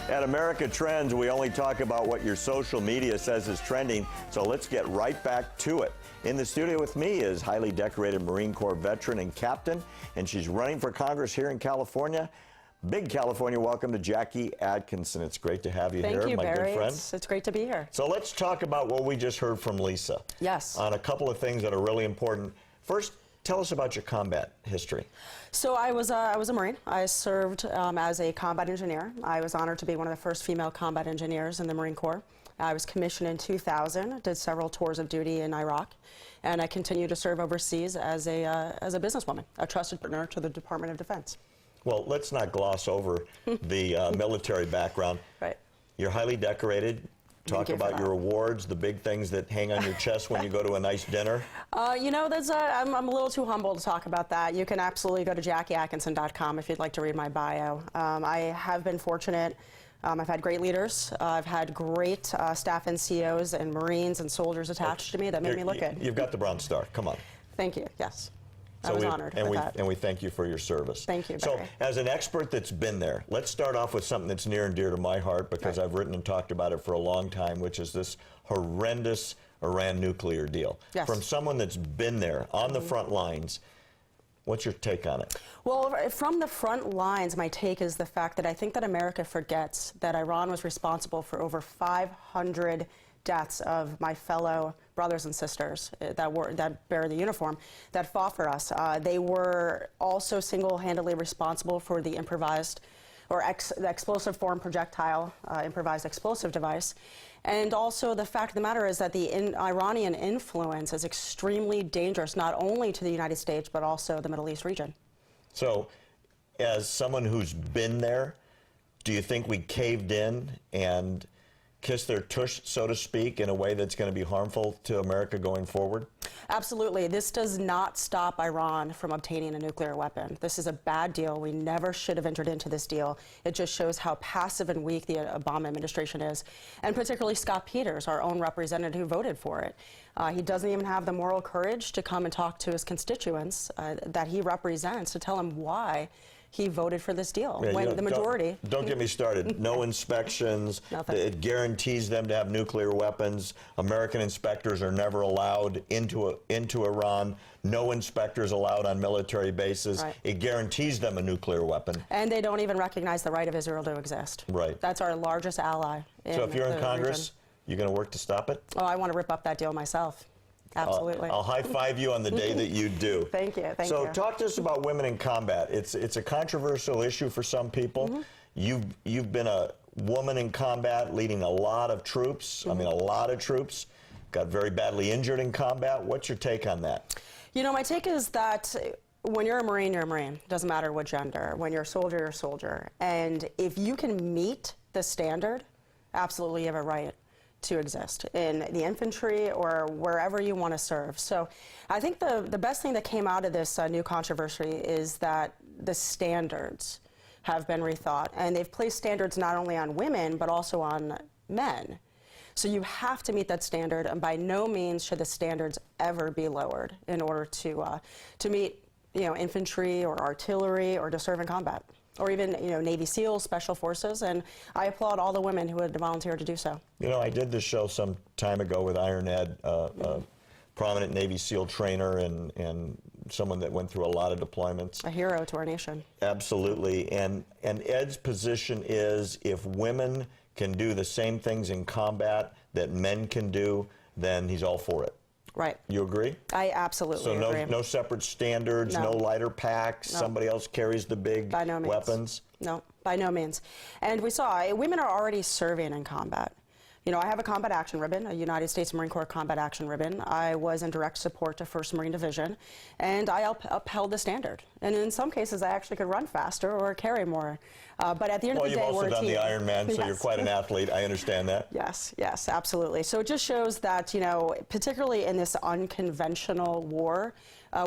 At America Trends, we only talk about what your social media says is trending, so let's get right back to it. In the studio with me is highly decorated Marine Corps veteran and captain, and she's running for Congress here in California. Big California welcome to Jacquie Atkinson. It's great to have you here, Thank you, my Barry. good friend. It's great to be here. So let's talk about what we just heard from Lisa. Yes. On a couple of things that are really important. First, tell us about your combat history. So I was a Marine. I served as a combat engineer. I was honored to be one of the first female combat engineers in the Marine Corps. I was commissioned in 2000, did several tours of duty in Iraq, and I continue to serve overseas as a businesswoman, a trusted partner to the Department of Defense. Well, let's not gloss over the military background. Right. You're highly decorated. Talk about your awards, the big things that hang on your chest when you go to a nice dinner. You know, I'm a little too humble to talk about that. You can absolutely go to JackieAtkinson.com if you'd like to read my bio. I have been fortunate. I've had great leaders. I've had great staff NCOs and Marines and soldiers attached to me that made me look good. You've got the Bronze Star. Come on. Thank you. Yes. So I was honored with that. And we thank you for your service. Thank you, Barry. So, as an expert that's been there, let's start off with something that's near and dear to my heart because I've written and talked about it for a long time, which is this horrendous Iran nuclear deal. Yes. From someone that's been there on the front lines, what's your take on it? Well, from the front lines, my take is the fact that I think that America forgets that Iran was responsible for over 500 deaths of my fellow brothers and sisters that bear the uniform, that fought for us. They were also single-handedly responsible for the improvised or the explosive form projectile, improvised explosive device. And also the fact of the matter is that the Iranian influence is extremely dangerous, not only to the United States, but also the Middle East region. So, as someone who's been there, do you think we caved in and kiss their tush, so to speak, in a way that's going to be harmful to America going forward? Absolutely. This does not stop Iran from obtaining a nuclear weapon. This is a bad deal. We never should have entered into this deal. It just shows how passive and weak the Obama administration is, and particularly Scott Peters, our own representative who voted for it. He doesn't even have the moral courage to come and talk to his constituents that he represents to tell them why he voted for this deal, when the majority... Don't get me started. No inspections. It guarantees them to have nuclear weapons. American inspectors are never allowed into Iran. No inspectors allowed on military bases. Right. It guarantees them a nuclear weapon. And they don't even recognize the right of Israel to exist. Right. That's our largest ally. So if you're in Congress, you're going to work to stop it? Oh, I want to rip up that deal myself. Absolutely. I'll high-five you on the day that you do. Thank you. Thank you. So talk to us about women in combat. It's a controversial issue for some people. You've been a woman in combat leading a lot of troops. I mean, a lot of troops. Got very badly injured in combat. What's your take on that? You know, my take is that when you're a Marine, you're a Marine. It doesn't matter what gender. When you're a soldier, you're a soldier. And if you can meet the standard, absolutely you have a right to exist in the infantry or wherever you want to serve. So I think the best thing that came out of this new controversy is that the standards have been rethought, and they've placed standards not only on women but also on men. So you have to meet that standard, and by no means should the standards ever be lowered in order to meet, you know, infantry or artillery or to serve in combat, or even, you know, Navy SEALs, Special Forces, and I applaud all the women who had volunteered to do so. You know, I did this show some time ago with Iron Ed, a prominent Navy SEAL trainer and someone that went through a lot of deployments. A hero to our nation. Absolutely, and Ed's position is if women can do the same things in combat that men can do, then he's all for it. Right. You agree? I absolutely agree. So no separate standards, no lighter packs, somebody else carries the big weapons? No, by no means. And we saw women are already serving in combat. You know, I have a combat action ribbon, a United States Marine Corps combat action ribbon. I was in direct support to 1st Marine Division, and I upheld the standard. And in some cases, I actually could run faster or carry more. But at the end of the day, we're a team. Well, you've also done the Ironman, so you're quite an athlete. I understand that. Yes, yes, absolutely. So it just shows that, you know, particularly in this unconventional war,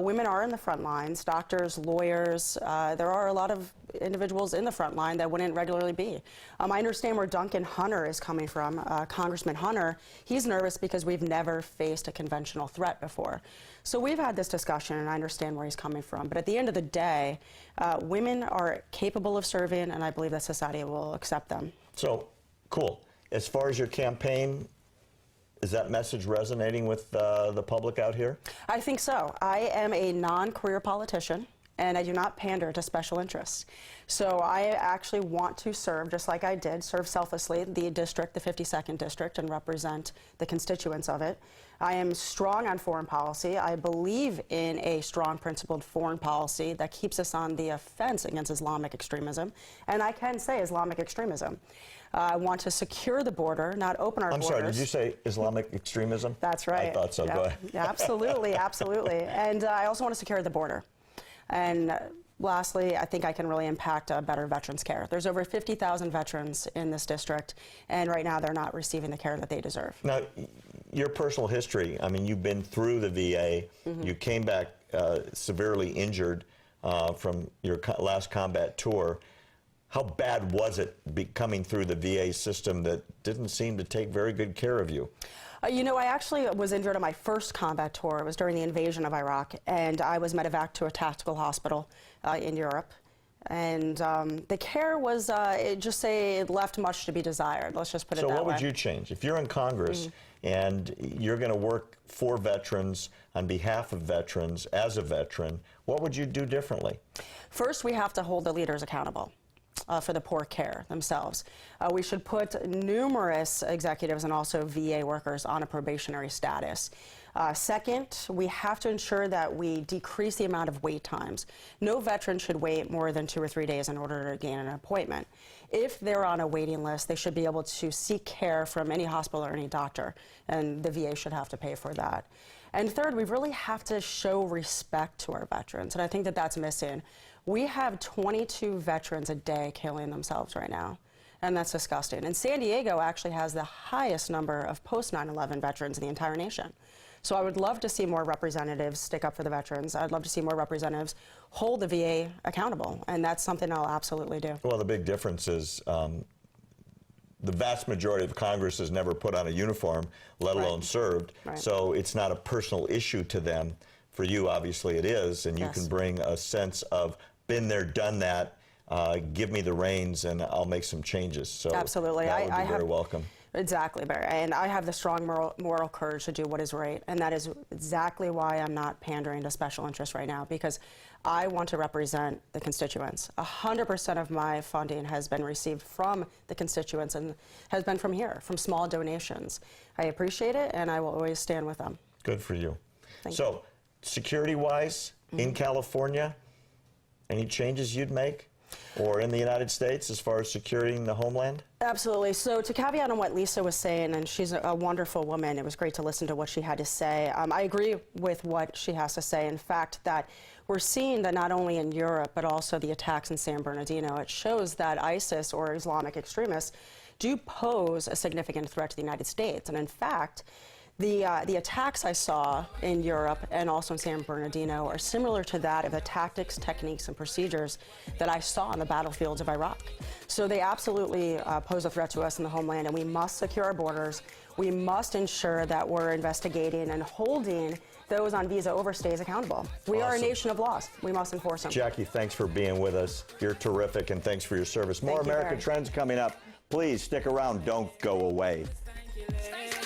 women are in the front lines, doctors, lawyers. There are a lot of individuals in the front line that wouldn't regularly be. I understand where Duncan Hunter is coming from, Congressman Hunter. He's nervous because we've never faced a conventional threat before. So we've had this discussion, and I understand where he's coming from. But at the end of the day, women are capable of serving, and and I believe that society will accept them. So, cool. As far as your campaign, is that message resonating with the public out here? I think so. I am a non-career politician, and I do not pander to special interests. So I actually want to serve, just like I did, serve selflessly the district, the 52nd district, and represent the constituents of it. I am strong on foreign policy. I believe in a strong principled foreign policy that keeps us on the offense against Islamic extremism. And I can say Islamic extremism. I want to secure the border, not open our borders. I'm sorry, did you say Islamic extremism? That's right. I thought so. Yeah. Go ahead. Yeah, absolutely, absolutely. And I also want to secure the border. And lastly, I think I can really impact better veterans care. There's over 50,000 veterans in this district, and right now they're not receiving the care that they deserve. Now, your personal history, I mean, you've been through the VA. You came back severely injured from your last combat tour. How bad was it coming through the VA system that didn't seem to take very good care of you? You know, I actually was injured on my first combat tour. It was during the invasion of Iraq, and I was medevaced to a tactical hospital in Europe. And the care was, it left much to be desired. Let's just put it that way. So what would you change? If you're in Congress and you're going to work for veterans, on behalf of veterans, as a veteran, what would you do differently? First, we have to hold the leaders accountable. For the poor care themselves. We should put numerous executives and also VA workers on a probationary status. Second, we have to ensure that we decrease the amount of wait times. No veteran should wait more than 2 or 3 days in order to gain an appointment. If they're on a waiting list, they should be able to seek care from any hospital or any doctor, and the VA should have to pay for that. And third, we really have to show respect to our veterans, and I think that that's missing. We have 22 veterans a day killing themselves right now, and that's disgusting. And San Diego actually has the highest number of post-9/11 veterans in the entire nation. So I would love to see more representatives stick up for the veterans. I'd love to see more representatives hold the VA accountable, and that's something I'll absolutely do. Well, the big difference is the vast majority of Congress has never put on a uniform, let alone served. Right. So it's not a personal issue to them. For you, obviously, it is, and you can bring a sense of been there, done that. Give me the reins, and I'll make some changes. So absolutely, that would be very welcome. Exactly, Barry. And I have the strong moral courage to do what is right, and that is exactly why I'm not pandering to special interests right now, because I want to represent the constituents. 100% of my funding has been received from the constituents and has been from here, from small donations. I appreciate it, and I will always stand with them. Good for you. Thank you. So, security-wise, in California, any changes you'd make? Or in the United States as far as securing the homeland? Absolutely. So to caveat on what Lisa was saying, and she's a wonderful woman, it was great to listen to what she had to say. I agree with what she has to say. In fact, that we're seeing that not only in Europe, but also the attacks in San Bernardino, it shows that ISIS or Islamic extremists do pose a significant threat to the United States. And in fact, the attacks I saw in Europe and also in San Bernardino are similar to that of the tactics, techniques, and procedures that I saw on the battlefields of Iraq. So they absolutely pose a threat to us in the homeland, and we must secure our borders. We must ensure that we're investigating and holding those on visa overstays accountable. We are a nation of laws. We must enforce them. Jacquie, thanks for being with us. You're terrific, and thanks for your service. More American Trends coming up. Please stick around. Don't go away.